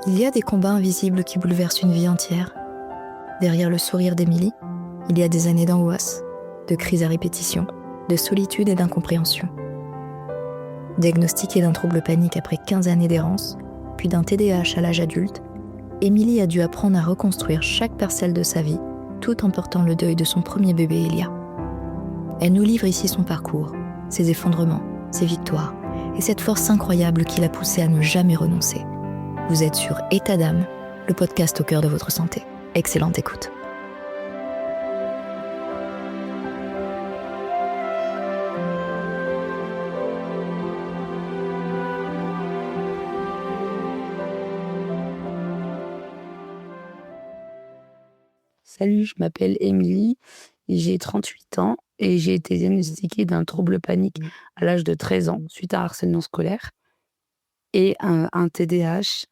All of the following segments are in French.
Il y a des combats invisibles qui bouleversent une vie entière. Derrière le sourire d'Émilie, il y a des années d'angoisse, de crises à répétition, de solitude et d'incompréhension. Diagnostiquée d'un trouble panique après 15 années d'errance, puis d'un TDAH à l'âge adulte, Émilie a dû apprendre à reconstruire chaque parcelle de sa vie, tout en portant le deuil de son premier bébé Elia. Elle nous livre ici son parcours, ses effondrements, ses victoires, et cette force incroyable qui l'a poussée à ne jamais renoncer. Vous êtes sur État d'âme, le podcast au cœur de votre santé. Excellente écoute. Salut, je m'appelle Émilie, j'ai 38 ans et j'ai été diagnostiquée d'un trouble panique à l'âge de 13 ans suite à un harcèlement scolaire et un TDAH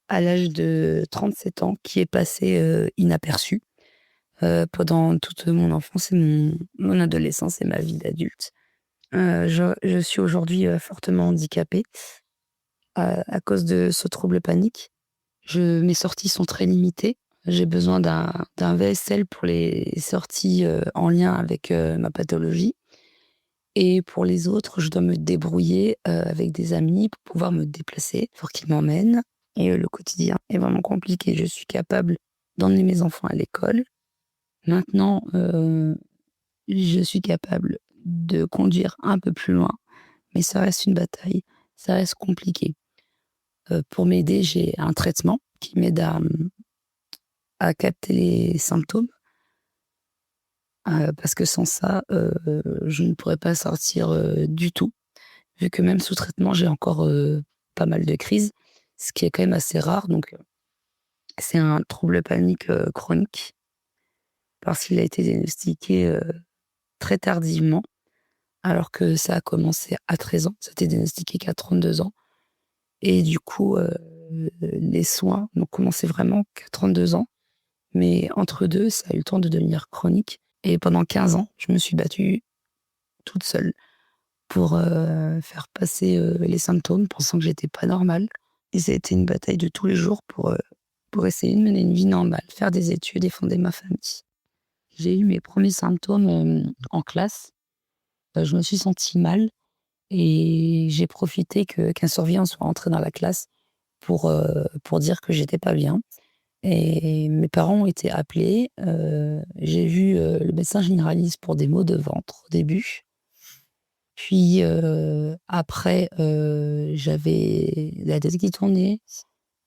à l'âge de 37 ans qui est passé inaperçu pendant toute mon enfance et mon adolescence et ma vie d'adulte. Je suis aujourd'hui fortement handicapée à cause de ce trouble panique. Mes sorties sont très limitées. J'ai besoin d'un VSL pour les sorties en lien avec ma pathologie. Et pour les autres, je dois me débrouiller avec des amis pour pouvoir me déplacer, pour qu'ils m'emmènent. Et le quotidien est vraiment compliqué. Je suis capable d'emmener mes enfants à l'école. Maintenant, je suis capable de conduire un peu plus loin, mais ça reste une bataille, ça reste compliqué. Pour m'aider, j'ai un traitement qui m'aide à capter les symptômes, parce que sans ça, je ne pourrais pas sortir du tout. Vu que même sous traitement, j'ai encore pas mal de crises, ce qui est quand même assez rare. Donc, c'est un trouble panique chronique, parce qu'il a été diagnostiqué très tardivement, alors que ça a commencé à 13 ans. Ça a été diagnostiqué qu'à 32 ans. Et du coup, les soins n'ont commencé vraiment qu'à 32 ans. Mais entre deux, ça a eu le temps de devenir chronique. Et pendant 15 ans, je me suis battue toute seule pour faire passer les symptômes, pensant que j'étais pas normale. Et ça a été une bataille de tous les jours pour essayer de mener une vie normale, faire des études et fonder ma famille. J'ai eu mes premiers symptômes en classe. Je me suis sentie mal et j'ai profité qu'un surveillant soit entré dans la classe pour dire que j'étais pas bien. Et mes parents ont été appelés. J'ai vu le médecin généraliste pour des maux de ventre au début. Puis après, j'avais la tête qui tournait,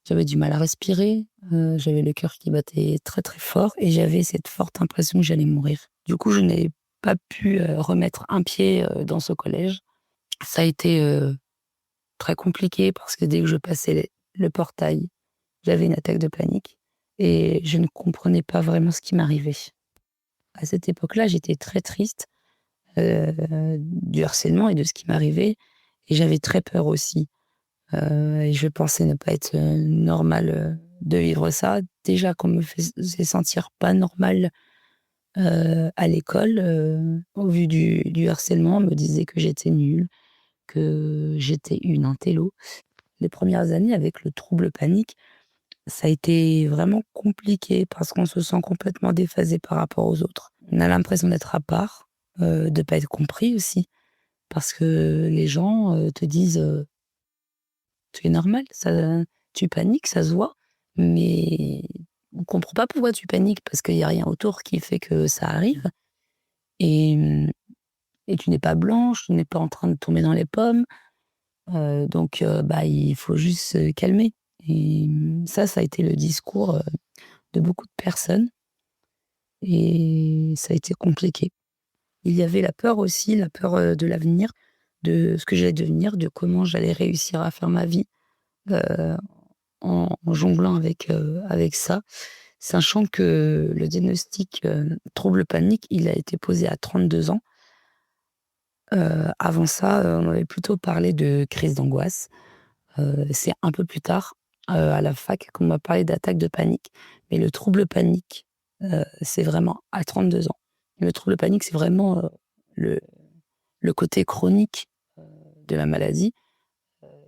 j'avais du mal à respirer, j'avais le cœur qui battait très, très fort et j'avais cette forte impression que j'allais mourir. Du coup, je n'ai pas pu remettre un pied dans ce collège. Ça a été très compliqué parce que dès que je passais le portail, j'avais une attaque de panique et je ne comprenais pas vraiment ce qui m'arrivait. À cette époque-là, j'étais très triste du harcèlement et de ce qui m'arrivait et j'avais très peur aussi. Et je pensais ne pas être normale de vivre ça. Déjà qu'on me faisait sentir pas normale à l'école, au vu du harcèlement, on me disait que j'étais nulle, que j'étais une intello. Les premières années avec le trouble panique, ça a été vraiment compliqué parce qu'on se sent complètement déphasé par rapport aux autres. On a l'impression d'être à part, de pas être compris aussi, parce que les gens te disent tu es normal, ça, tu paniques, ça se voit, mais on comprend pas pourquoi tu paniques parce qu'il y a rien autour qui fait que ça arrive. Et, et tu n'es pas blanche, tu n'es pas en train de tomber dans les pommes, donc bah il faut juste se calmer. Et ça a été le discours de beaucoup de personnes et ça a été compliqué. Il y avait la peur aussi, la peur de l'avenir, de ce que j'allais devenir, de comment j'allais réussir à faire ma vie. En jonglant avec ça, sachant que le diagnostic trouble panique, il a été posé à 32 ans. Avant ça, on avait plutôt parlé de crise d'angoisse. C'est un peu plus tard, à la fac, qu'on m'a parlé d'attaque de panique. Mais le trouble panique, c'est vraiment à 32 ans. Le trouble panique, c'est vraiment le le côté chronique de la maladie.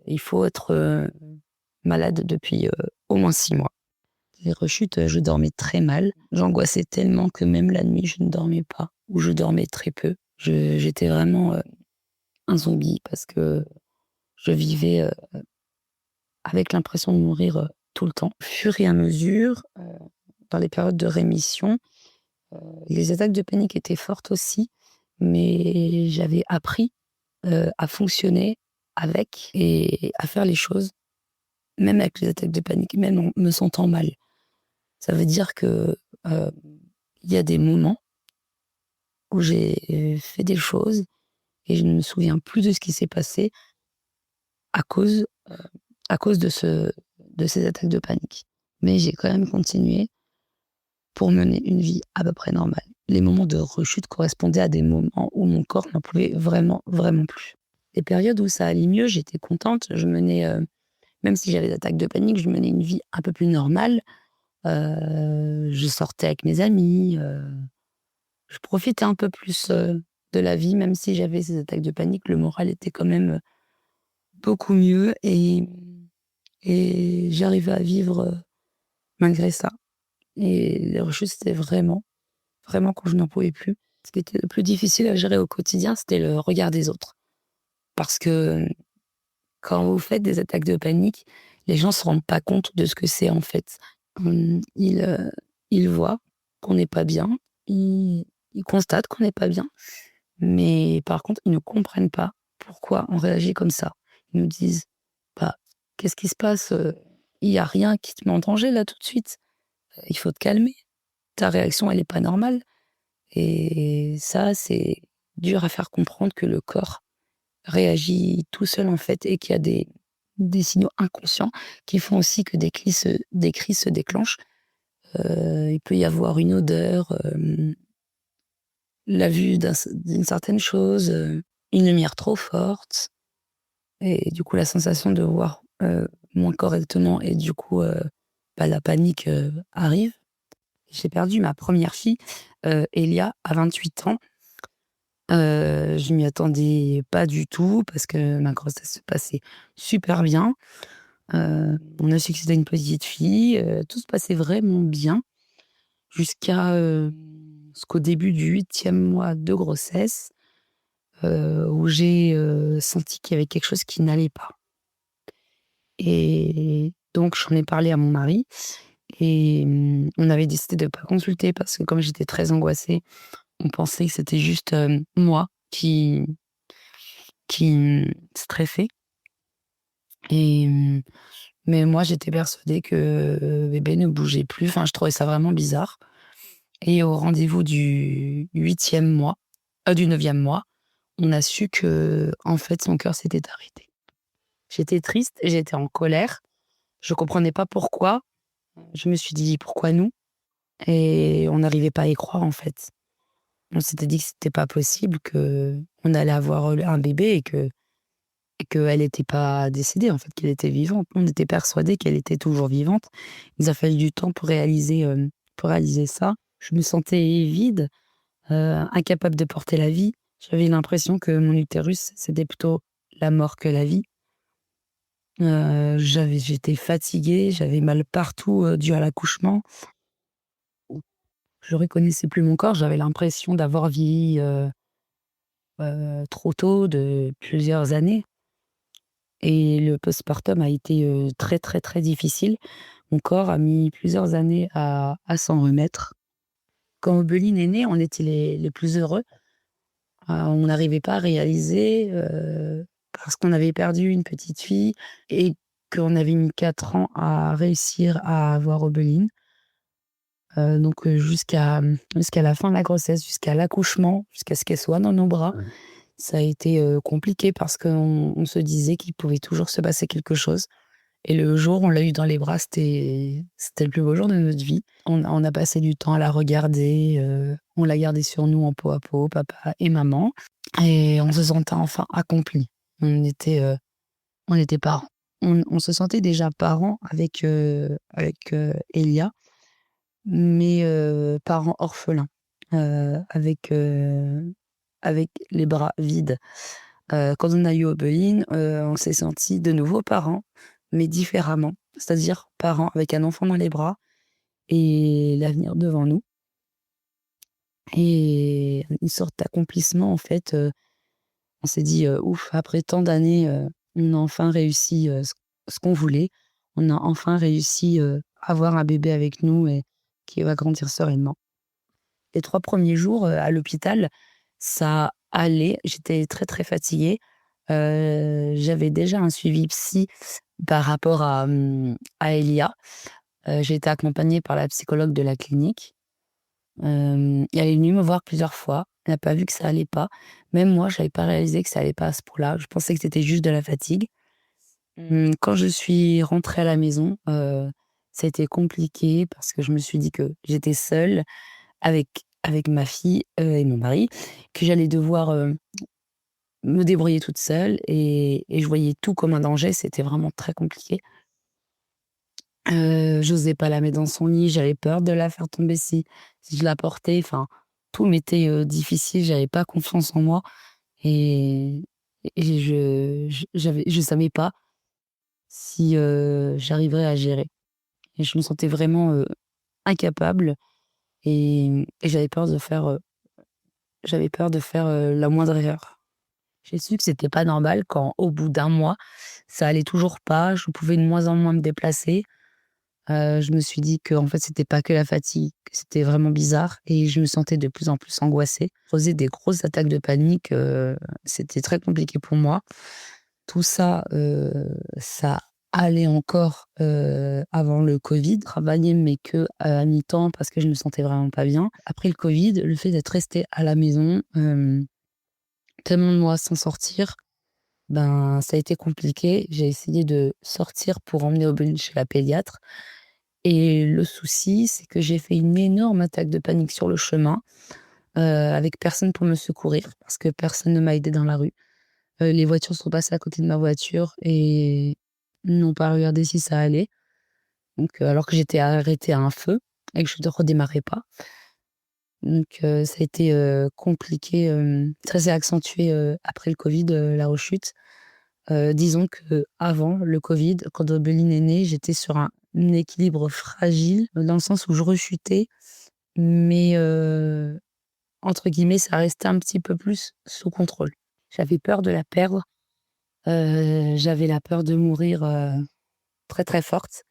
Il faut être malade depuis au moins 6 mois. Les rechutes, je dormais très mal. J'angoissais tellement que même la nuit, je ne dormais pas ou je dormais très peu. J'étais vraiment, un zombie parce que je vivais, avec l'impression de mourir, tout le temps. Au fur et à mesure, dans les périodes de rémission, les attaques de panique étaient fortes aussi, mais j'avais appris, à fonctionner avec et à faire les choses, même avec les attaques de panique, même en me sentant mal. Ça veut dire que, heu, il y a des moments où j'ai fait des choses et je ne me souviens plus de ce qui s'est passé à cause, heu, à cause de ces attaques de panique. Mais j'ai quand même continué pour mener une vie à peu près normale. Les moments de rechute correspondaient à des moments où mon corps n'en pouvait vraiment, vraiment plus. Les périodes où ça allait mieux, j'étais contente, je menais, même si j'avais des attaques de panique, je menais une vie un peu plus normale. Je sortais avec mes amis, je profitais un peu plus, de la vie, même si j'avais ces attaques de panique, le moral était quand même, beaucoup mieux et j'arrivais à vivre, malgré ça et les rechutes, c'était vraiment, vraiment quand je n'en pouvais plus. Ce qui était le plus difficile à gérer au quotidien, c'était le regard des autres. Parce que, quand vous faites des attaques de panique, les gens se rendent pas compte de ce que c'est, en fait. Ils voient qu'on n'est pas bien, ils constatent qu'on n'est pas bien, mais par contre, ils ne comprennent pas pourquoi on réagit comme ça. Ils nous disent: «Bah, qu'est-ce qui se passe, Il y a rien qui te met en danger là tout de suite. Il faut te calmer. Ta réaction, elle est pas normale». Et ça, c'est dur à faire comprendre que le corps réagit tout seul, en fait, et qu'il y a des signaux inconscients qui font aussi que des crises se déclenchent. Il peut y avoir une odeur, la vue d'une certaine chose, une lumière trop forte et du coup, la sensation de voir, moins correctement et du coup, bah, la panique, arrive. J'ai perdu ma première fille, Elia, à 28 ans. Je m'y attendais pas du tout parce que ma grossesse se passait super bien. On a su que c'était une petite fille, tout se passait vraiment bien jusqu'à, jusqu'au début du 8e mois de grossesse, où j'ai, senti qu'il y avait quelque chose qui n'allait pas et donc j'en ai parlé à mon mari et on avait décidé de pas consulter parce que comme j'étais très angoissée, on pensait que c'était juste, moi qui stressais et mais moi j'étais persuadée que bébé ne bougeait plus, enfin je trouvais ça vraiment bizarre et au rendez-vous du 8e mois, du 9e mois, on a su qu'en fait son cœur s'était arrêté. J'étais triste, j'étais en colère, je comprenais pas pourquoi. Je me suis dit: «Pourquoi nous?» et on n'arrivait pas à y croire en fait. On s'était dit que c'était pas possible, qu'on allait avoir, un bébé et qu'elle était pas décédée, en fait, qu'elle était vivante. On était persuadés qu'elle était toujours vivante. Il nous a fallu du temps pour réaliser ça. Je me sentais vide, incapable de porter la vie. J'avais l'impression que mon utérus, c'était plutôt la mort que la vie. J'étais fatiguée, j'avais mal partout, dû à l'accouchement. Je reconnaissais plus mon corps, j'avais l'impression d'avoir vieilli, trop tôt de plusieurs années et le postpartum a été, très, très, très difficile. Mon corps a mis plusieurs années à s'en remettre. Quand Obeline est née, on était les plus heureux. On n'arrivait pas à réaliser, parce qu'on avait perdu une petite fille et qu'on avait mis 4 ans à réussir à avoir Obeline. Donc jusqu'à la fin de la grossesse, jusqu'à l'accouchement, jusqu'à ce qu'elle soit dans nos bras. Ouais. Ça a été, compliqué parce qu'on se disait qu'il pouvait toujours se passer quelque chose et le jour où on l'a eue dans les bras, c'était le plus beau jour de notre vie. On a passé du temps à la regarder, on l'a gardée sur nous en peau à peau, papa et maman et on se sentait enfin accomplis. On était parents. On se sentait déjà parents avec Elia. Mais parents orphelins, avec les bras vides. Quand on a eu Obeline, on s'est sentis de nouveau parents, mais différemment. c'est-à-dire parents avec un enfant dans les bras et l'avenir devant nous et une sorte d'accomplissement en fait, on s'est dit, «Ouf, après tant d'années, on a enfin réussi, ce qu'on voulait. On a enfin réussi, à avoir un bébé avec nous et qui va grandir sereinement». Les 3 premiers jours, à l'hôpital, ça allait. J'étais très, très fatiguée. J'avais déjà un suivi psy par rapport à Elia. J'ai été accompagnée par la psychologue de la clinique. Et elle est venue me voir plusieurs fois. Elle n'a pas vu que ça allait pas. Même moi, j'avais pas réalisé que ça allait pas à ce point-là. Je pensais que c'était juste de la fatigue. Quand je suis rentrée à la maison, ça a été compliqué parce que je me suis dit que j'étais seule avec ma fille, et mon mari, que j'allais devoir, me débrouiller toute seule et je voyais tout comme un danger. C'était vraiment très compliqué. J'osais pas la mettre dans son lit, j'avais peur de la faire tomber si je la portais, enfin, tout m'était, difficile, j'avais pas confiance en moi et je savais pas si, j'arriverais à gérer et je me sentais vraiment, incapable et j'avais peur de faire, la moindre erreur. J'ai su que c'était pas normal quand, au bout d'un mois, ça allait toujours pas, je pouvais de moins en moins me déplacer. Je me suis dit qu'en fait, c'était pas que la fatigue, que c'était vraiment bizarre et je me sentais de plus en plus angoissée. Je faisais des grosses attaques de panique, c'était très compliqué pour moi. Tout ça, ça allait encore, avant le covid. Travailler mais que, à mi-temps parce que je me sentais vraiment pas bien. Après le covid, le fait d'être restée à la maison, tellement de mois sans sortir, ben, ça a été compliqué. J'ai essayé de sortir pour emmener Aubin chez la pédiatre. Et le souci, c'est que j'ai fait une énorme attaque de panique sur le chemin, avec personne pour me secourir parce que personne ne m'a aidée dans la rue. Les voitures sont passées à côté de ma voiture et n'ont pas regardé si ça allait. Donc, alors que j'étais arrêtée à un feu et que je ne redémarrais pas. Donc, ça a été, compliqué, ça s'est accentué, après le covid, la rechute. Disons qu'avant le covid, quand Obeline est née, j'étais sur un équilibre fragile, dans le sens où je rechutais, mais entre guillemets, «ça restait un petit peu plus sous contrôle». J'avais peur de la perdre, j'avais la peur de mourir, très, très forte.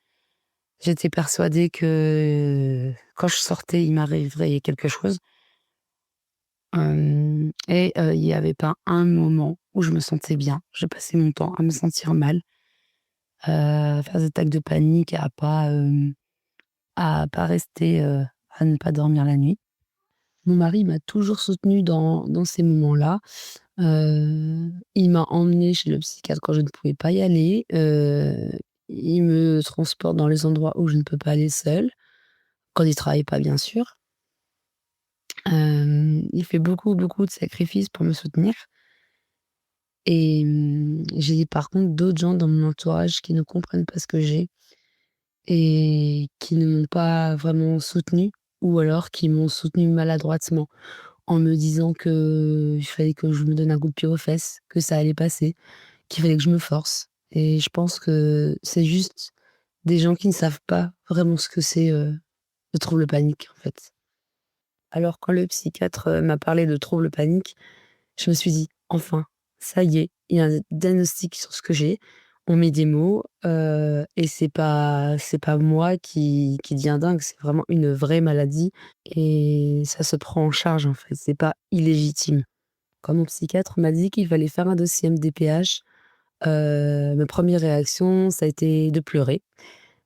J'étais persuadée que quand je sortais, il m'arriverait quelque chose, et il y avait pas un moment où je me sentais bien. Je passais mon temps à me sentir mal, faire des attaques de panique, à pas rester, à ne pas dormir la nuit. Mon mari m'a toujours soutenue dans ces moments-là. Il m'a emmenée chez le psychiatre quand je ne pouvais pas y aller. Il me transporte dans les endroits où je ne peux pas aller seule, quand il travaille pas bien sûr. Il fait beaucoup, beaucoup de sacrifices pour me soutenir et j'ai par contre d'autres gens dans mon entourage qui ne comprennent pas ce que j'ai et qui ne m'ont pas vraiment soutenue ou alors qui m'ont soutenue maladroitement en me disant qu'il fallait que je me donne un coup de pied aux fesses, que ça allait passer, qu'il fallait que je me force et je pense que c'est juste des gens qui ne savent pas vraiment ce que c'est, le trouble panique, en fait. Alors quand le psychiatre, m'a parlé de trouble panique, je me suis dit: «Enfin, ça y est, il y a un diagnostic sur ce que j'ai. On met des mots, et c'est pas moi qui deviens dingue, c'est vraiment une vraie maladie et ça se prend en charge, en fait, c'est pas illégitime». Quand mon psychiatre m'a dit qu'il fallait faire un dossier MDPH, ma première réaction, ça a été de pleurer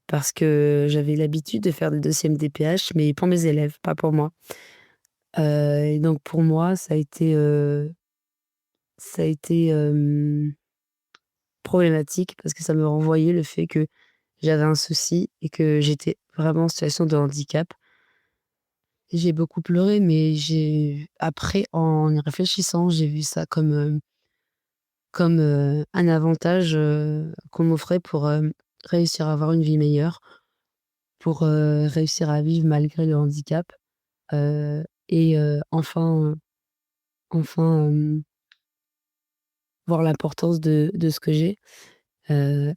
parce que j'avais l'habitude de faire des dossiers MDPH, mais pour mes élèves, pas pour moi. Et donc pour moi, ça a été, problématique parce que ça me renvoyait le fait que j'avais un souci et que j'étais vraiment en situation de handicap. J'ai beaucoup pleuré, mais j'ai après, en y réfléchissant, j'ai vu ça comme, un avantage, qu'on m'offrait pour, réussir à avoir une vie meilleure, pour, réussir à vivre malgré le handicap, et enfin, voir l'importance de ce que j'ai.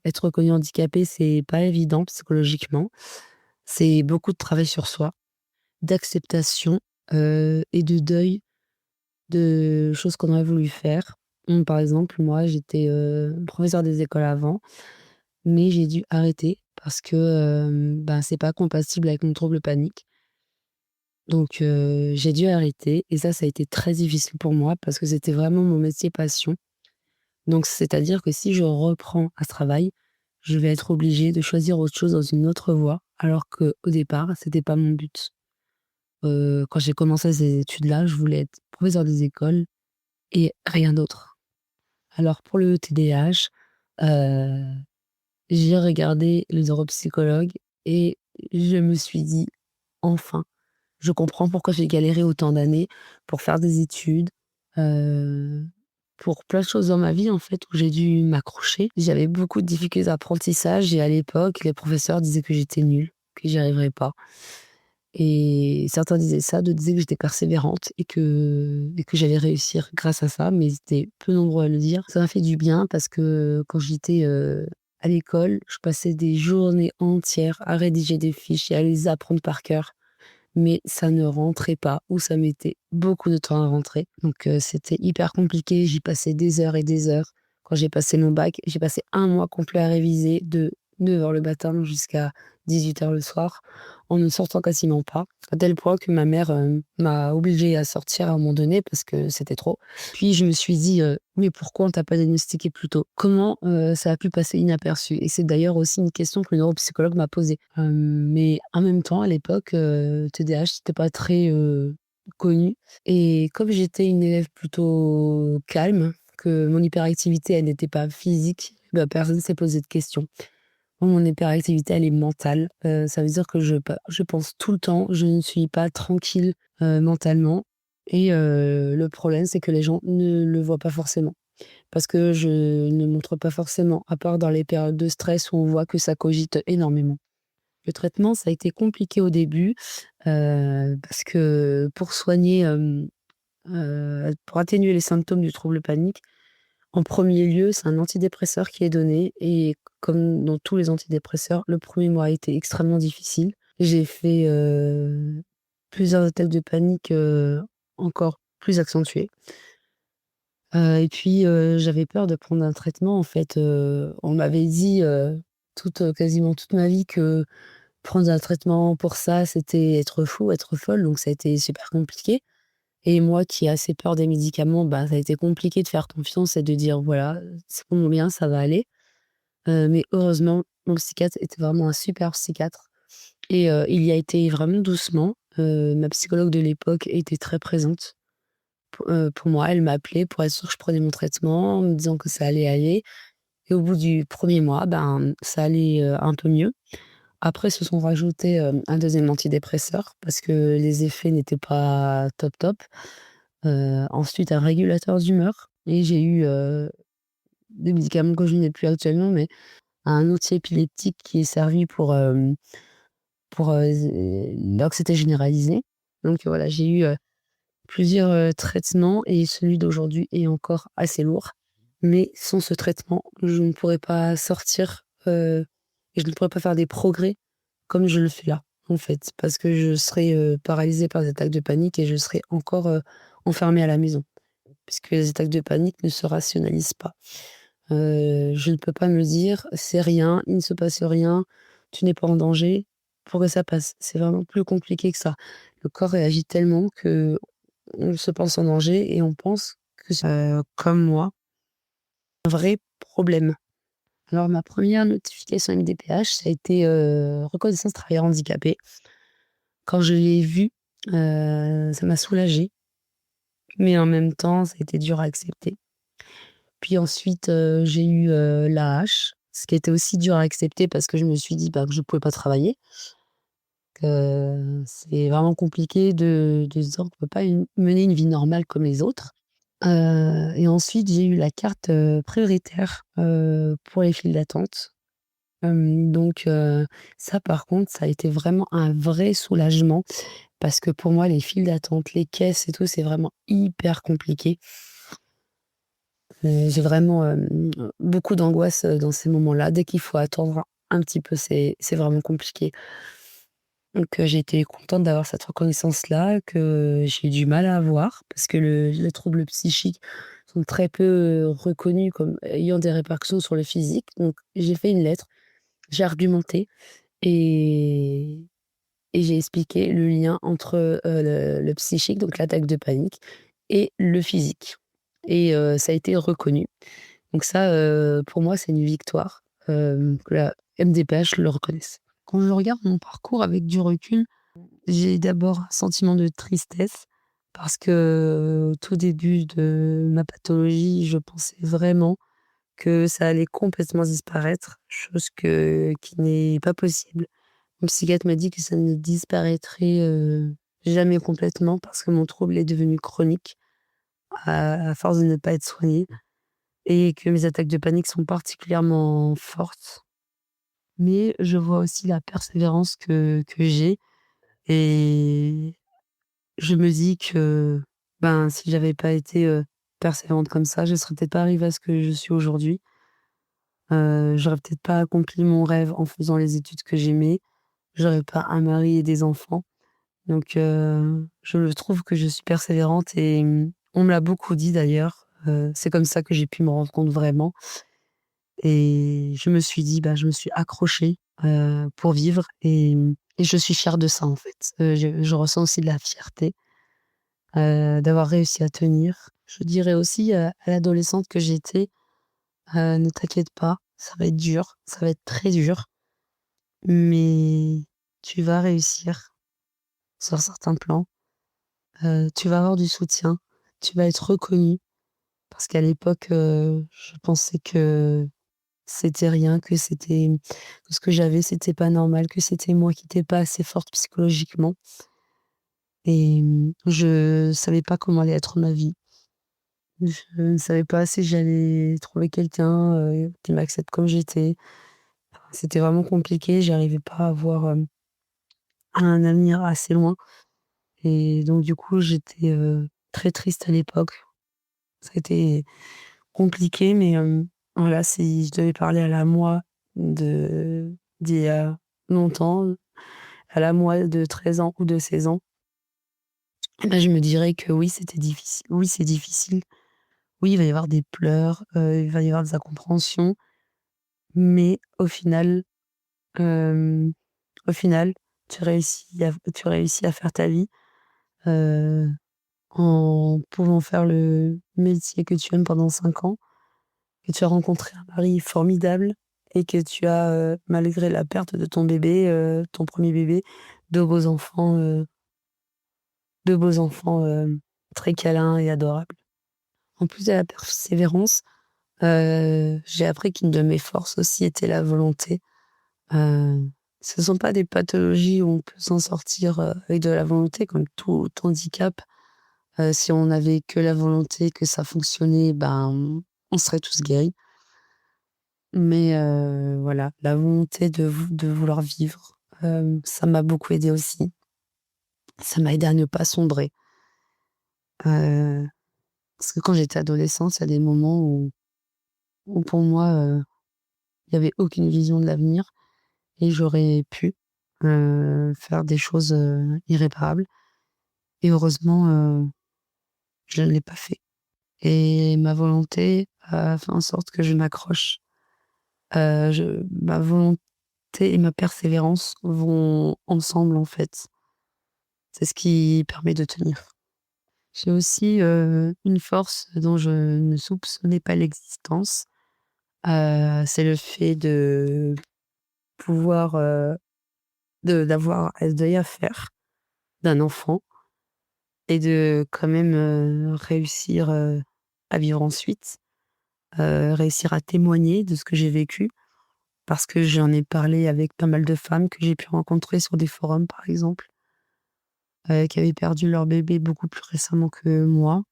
Être reconnu handicapé, c'est pas évident psychologiquement. C'est beaucoup de travail sur soi, d'acceptation, et de deuil de choses qu'on aurait voulu faire. Par exemple, moi, j'étais, professeure des écoles avant, mais j'ai dû arrêter parce que, ben, c'est pas compatible avec mon trouble panique. Donc j'ai dû arrêter et ça a été très difficile pour moi parce que c'était vraiment mon métier passion. Donc c'est-à-dire que si je reprends à ce travail, je vais être obligée de choisir autre chose dans une autre voie, alors qu'au départ, c'était pas mon but. Quand j'ai commencé ces études-là, je voulais être professeure des écoles et rien d'autre. Alors pour le TDAH, heu, j'ai regardé le neuropsychologue et je me suis dit: «Enfin, je comprends pourquoi j'ai galéré autant d'années pour faire des études, heu, pour plein de choses dans ma vie, en fait, où j'ai dû m'accrocher». J'avais beaucoup de difficultés d'apprentissage et à l'époque, les professeurs disaient que j'étais nulle, que j'y arriverais pas et certains disaient ça, d'autres disaient que j'étais persévérante et que j'allais réussir grâce à ça, mais ils étaient peu nombreux à le dire. Ça m'a fait du bien parce que quand j'étais, à l'école, je passais des journées entières à rédiger des fiches et à les apprendre par cœur. Mais ça ne rentrait pas ou ça mettait beaucoup de temps à rentrer. Donc c'était hyper compliqué, j'y passais des heures et des heures. Quand j'ai passé mon bac, j'ai passé un mois complet à réviser de 9 heures le matin jusqu'à 18 heures le soir, en ne sortant quasiment pas. À tel point que ma mère, m'a obligée à sortir à un moment donné parce que c'était trop. Puis je me suis dit, «Mais pourquoi on t'a pas diagnostiqué plus tôt? Comment, ça a pu passer inaperçu?» Et c'est d'ailleurs aussi une question que le neuropsychologue m'a posée. Mais en même temps, à l'époque, TDAH, c'était pas très, connu et comme j'étais une élève plutôt calme, que mon hyperactivité, elle n'était pas physique, bah, personne s'est posé de questions. Moi, mon hyperactivité, elle est mentale, ça veut dire que je pense tout le temps, je ne suis pas tranquille, mentalement et le problème, c'est que les gens ne le voient pas forcément. Parce que je ne montre pas forcément, à part dans les périodes de stress où on voit que ça cogite énormément. Le traitement, ça a été compliqué au début, parce que pour soigner, pour atténuer les symptômes du trouble panique, en premier lieu, c'est un antidépresseur qui est donné et comme dans tous les antidépresseurs, le premier mois a été extrêmement difficile. J'ai fait, plusieurs attaques de panique, encore plus accentuées, et puis, j'avais peur de prendre un traitement en fait, on m'avait dit, quasiment toute ma vie que prendre un traitement pour ça, c'était être fou, être folle, donc ça a été super compliqué et moi qui ai assez peur des médicaments, bah, ça a été compliqué de faire confiance et de dire: «Voilà, c'est pour mon bien, ça va aller». Mais heureusement, mon psychiatre était vraiment un super psychiatre et il y a été vraiment doucement. Ma psychologue de l'époque était très présente pour moi. Elle m'appelait pour être sûre que je prenais mon traitement, en me disant que ça allait aller et au bout du premier mois, ben, ça allait, un peu mieux. Après se sont rajoutés, un deuxième antidépresseur parce que les effets n'étaient pas top top. Ensuite un régulateur d'humeur et j'ai eu, des médicaments que je n'ai plus actuellement, mais un antiépileptique qui est servi pour l'anxiété généralisée. Donc voilà, j'ai eu, plusieurs, traitements et celui d'aujourd'hui est encore assez lourd. Mais sans ce traitement, je ne pourrais pas sortir, et je ne pourrais pas faire des progrès comme je le fais là, en fait. Parce que je serais, paralysée par des attaques de panique et je serais encore, enfermée à la maison. Puisque les attaques de panique ne se rationalisent pas. Je ne peux pas me dire: «C'est rien, il ne se passe rien, tu n'es pas en danger», pour que ça passe. C'est vraiment plus compliqué que ça. Le corps réagit tellement qu'on se pense en danger et on pense que c'est, comme moi, un vrai problème. Alors ma première notification MDPH, ça a été, reconnaissance travailleur handicapé. Quand je l'ai vu, ça m'a soulagée, mais en même temps, ça a été dur à accepter. Puis ensuite, j'ai eu, l'AH, ce qui était aussi dur à accepter parce que je me suis dit, bah, que je pouvais pas travailler, que c'est vraiment compliqué de se dire qu'on peut pas mener une vie normale comme les autres. Et ensuite j'ai eu la carte, prioritaire, pour les files d'attente. Donc ça par contre, ça a été vraiment un vrai soulagement parce que pour moi les files d'attente, les caisses et tout, c'est vraiment hyper compliqué. J'ai vraiment, beaucoup d'angoisse, dans ces moments-là. Dès qu'il faut attendre un petit peu, c'est vraiment compliqué. Donc, j'ai été contente d'avoir cette reconnaissance-là que j'ai eu du mal à avoir parce que les troubles psychiques sont très peu, reconnus comme ayant des répercussions sur le physique. Donc j'ai fait une lettre, j'ai argumenté et j'ai expliqué le lien entre, le psychique, donc l'attaque de panique et le physique et ça a été reconnu. Donc ça, pour moi, c'est une victoire, que la MDPH le reconnaisse. Quand je regarde mon parcours avec du recul, j'ai d'abord un sentiment de tristesse parce que, au tout début de ma pathologie, je pensais vraiment que ça allait complètement disparaître, chose qui n'est pas possible. Mon psychiatre m'a dit que ça ne disparaîtrait, jamais complètement parce que mon trouble est devenu chronique à force de ne pas être soigné et que mes attaques de panique sont particulièrement fortes. Mais je vois aussi la persévérance que j'ai et je me dis que, ben, si j'avais pas été, persévérante comme ça, je serais peut-être pas arrivée à ce que je suis aujourd'hui. J'aurais peut-être pas accompli mon rêve en faisant les études que j'aimais. J'aurais pas un mari et des enfants. Donc, je trouve que je suis persévérante et on me l'a beaucoup dit d'ailleurs. C'est comme ça que j'ai pu me rendre compte vraiment et je me suis dit, bah, je me suis accrochée, pour vivre et je suis fière de ça, en fait. Je ressens aussi de la fierté, d'avoir réussi à tenir. Je dirais aussi, à l'adolescente que j'étais, «Ne t'inquiète pas, ça va être dur, ça va être très dur, mais tu vas réussir sur certains plans, tu vas avoir du soutien, tu vas être reconnue». Parce qu'à l'époque, je pensais que c'était rien, que ce que j'avais, c'était pas normal, que c'était moi qui étais pas assez forte psychologiquement et je savais pas comment allait être ma vie. Je ne savais pas si j'allais trouver quelqu'un, qui m'accepte comme j'étais. C'était vraiment compliqué, j'arrivais pas à voir, un avenir assez loin et donc du coup, j'étais, très triste à l'époque. Ça a été compliqué mais voilà, si je devais parler à la moi d'il y a longtemps, à la moi de 13 ans ou de 16 ans, et bah, je me dirais que oui, c'était difficile. Oui, c'est difficile. Oui, il va y avoir des pleurs, il va y avoir des incompréhensions, mais hem, au final, tu réussis à faire ta vie, heu, en pouvant faire le métier que tu aimes pendant 5 ans, que tu as rencontré un mari formidable et que tu as, malgré la perte de ton bébé, ton premier bébé, 2 beaux enfants, 2 beaux enfants, très câlins et adorables. En plus de la persévérance, j'ai appris qu'une de mes forces aussi était la volonté. Heu, Ce sont pas des pathologies où on peut s'en sortir, avec de la volonté comme tout handicap. Si on avait que la volonté, que ça fonctionnait, ben, on serait tous guéris. Mais voilà, la volonté de vouloir vivre, ça m'a beaucoup aidée aussi. Ça m'a aidée à ne pas sombrer. Heu, Parce que quand j'étais adolescente, il y a des moments où pour moi, il y avait aucune vision de l'avenir et j'aurais pu, faire des choses, irréparables et heureusement, je ne l'ai pas fait et ma volonté a fait en sorte que je m'accroche. Ma volonté et ma persévérance vont ensemble, en fait. C'est ce qui permet de tenir. J'ai aussi, une force dont je ne soupçonnais pas l'existence, c'est le fait de pouvoir, d'avoir un deuil à faire d'un enfant et de quand même, réussir, à vivre ensuite, réussir à témoigner de ce que j'ai vécu. Parce que j'en ai parlé avec pas mal de femmes que j'ai pu rencontrer sur des forums, par exemple, qui avaient perdu leur bébé beaucoup plus récemment que moi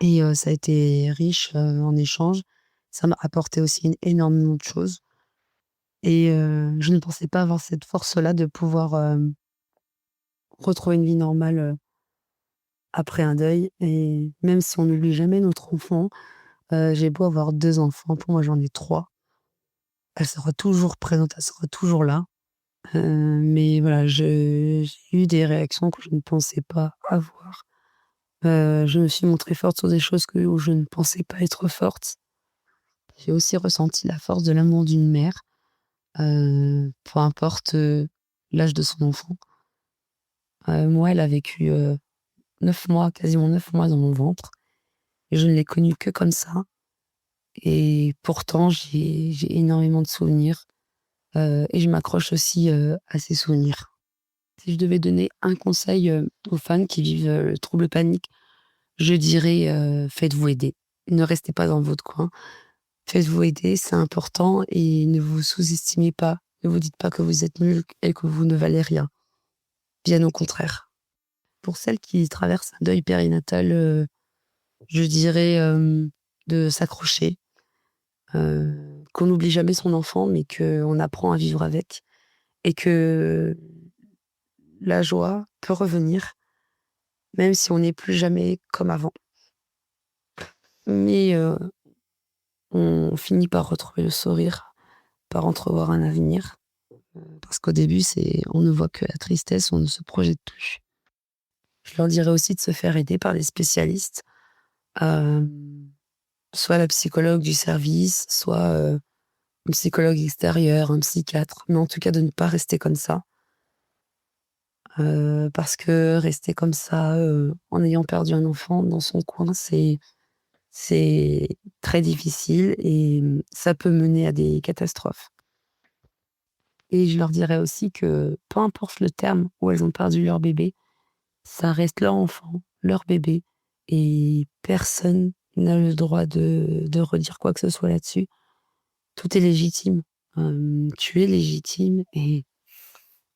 et ça a été riche, en échange. Ça m'a apporté aussi énormément de choses et je ne pensais pas avoir cette force-là de pouvoir, retrouver une vie normale, après un deuil et même si on n'oublie jamais notre enfant, J'ai beau avoir 2 enfants, pour moi j'en ai 3. Elle sera toujours présente, elle sera toujours là. Mais voilà, j'ai eu des réactions que je ne pensais pas avoir. Je me suis montrée forte sur des choses où je ne pensais pas être forte. J'ai aussi ressenti la force de l'amour d'une mère, peu importe, l'âge de son enfant. Moi, elle a vécu, 9 mois, quasiment 9 mois dans mon ventre et je ne l'ai connue que comme ça et pourtant j'ai énormément de souvenirs, et je m'accroche aussi, à ces souvenirs. Si je devais donner un conseil, aux femmes qui vivent, le trouble panique, je dirais, faites-vous aider. Ne restez pas dans votre coin. Faites-vous aider, c'est important et ne vous sous-estimez pas. Ne vous dites pas que vous êtes nul et que vous ne valez rien. Bien au contraire. Pour celles qui traversent un deuil périnatal, je dirais, de s'accrocher, qu'on n'oublie jamais son enfant, mais qu'on apprend à vivre avec et que la joie peut revenir, même si on n'est plus jamais comme avant. Mais, on finit par retrouver le sourire, par entrevoir un avenir, parce qu'au début, on ne voit que la tristesse, on ne se projette plus. Je leur dirais aussi de se faire aider par les spécialistes, hem, soit la psychologue du service, soit, un psychologue extérieur, un psychiatre, mais en tout cas de ne pas rester comme ça. Parce que rester comme ça, en ayant perdu un enfant dans son coin, c'est très difficile et ça peut mener à des catastrophes. Et je leur dirais aussi que peu importe le terme où elles ont perdu leur bébé, ça reste leur enfant, leur bébé et personne n'a le droit de redire quoi que ce soit là-dessus. Tout est légitime. Tu es légitime et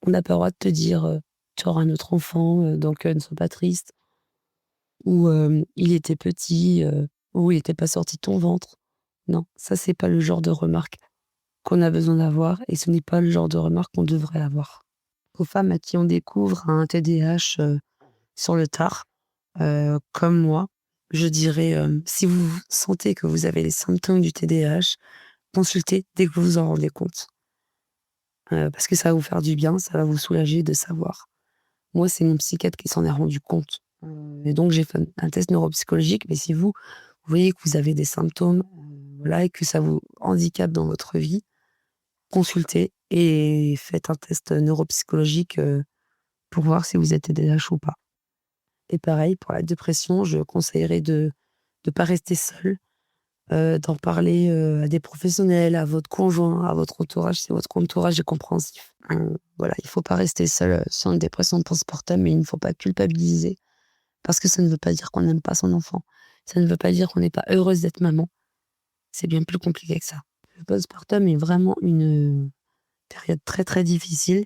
on n'a pas le droit de te dire, «Tu auras un autre enfant, donc ne sois pas triste» ou «Il était petit», ou «Il était pas sorti de ton ventre». Non, ça c'est pas le genre de remarque qu'on a besoin d'avoir et ce n'est pas le genre de remarque qu'on devrait avoir. Aux femmes à qui on découvre un TDAH, sur le tard, comme moi, je dirais, si vous sentez que vous avez les symptômes du TDAH, consultez dès que vous vous en rendez compte. Parce que ça va vous faire du bien, ça va vous soulager de savoir. Moi, c'est mon psychiatre qui s'en est rendu compte, et donc j'ai fait un test neuropsychologique, mais si vous voyez que vous avez des symptômes, voilà et que ça vous handicape dans votre vie, consultez et faites un test neuropsychologique, pour voir si vous êtes TDAH ou pas. Et pareil, pour la dépression, je conseillerais de pas rester seul, d'en parler, à des professionnels, à votre conjoint, à votre entourage, si votre entourage est compréhensif. Voilà, il faut pas rester seul, sur une dépression postpartum mais il ne faut pas culpabiliser parce que ça ne veut pas dire qu'on n'aime pas son enfant. Ça ne veut pas dire qu'on n'est pas heureuse d'être maman. C'est bien plus compliqué que ça. Le postpartum est vraiment une période très, très difficile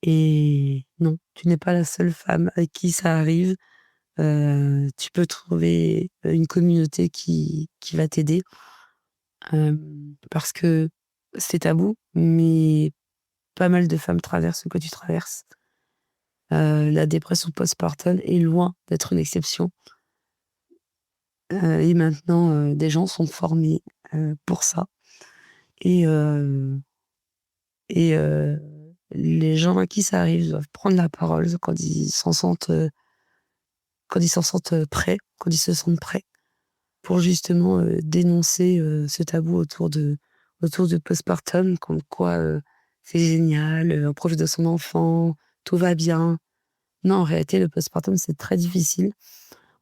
et non, tu n'es pas la seule femme à qui ça arrive. Tu peux trouver, une communauté qui va t'aider, parce que c'est tabou, mais pas mal de femmes traversent ce que tu traverses. La dépression postpartum est loin d'être une exception, et maintenant, des gens sont formés, pour ça et heu et les gens à qui ça arrive doivent prendre la parole quand ils s'en sentent, prêts, quand ils se sentent prêts. Pour justement, dénoncer, ce tabou autour de postpartum, comme quoi, c'est génial, on profite de son enfant, tout va bien. Non, en réalité, le postpartum, c'est très difficile.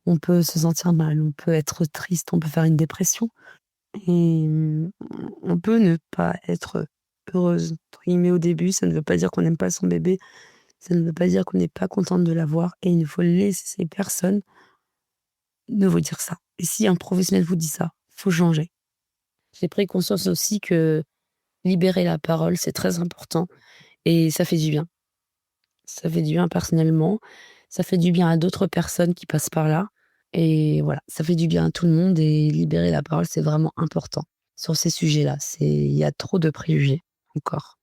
On peut se sentir mal, on peut être triste, on peut faire une dépression et on peut ne pas être «heureuse» entre guillemets au début. Ça ne veut pas dire qu'on n'aime pas son bébé, ça ne veut pas dire qu'on n'est pas contente de l'avoir et il ne faut laisser personne ne vous dire ça. Et si un professionnel vous dit ça, faut changer. J'ai pris conscience aussi que libérer la parole, c'est très important et ça fait du bien. Ça fait du bien personnellement, ça fait du bien à d'autres personnes qui passent par là et voilà, ça fait du bien à tout le monde et libérer la parole, c'est vraiment important sur ces sujets-là. Il y a trop de préjugés encore.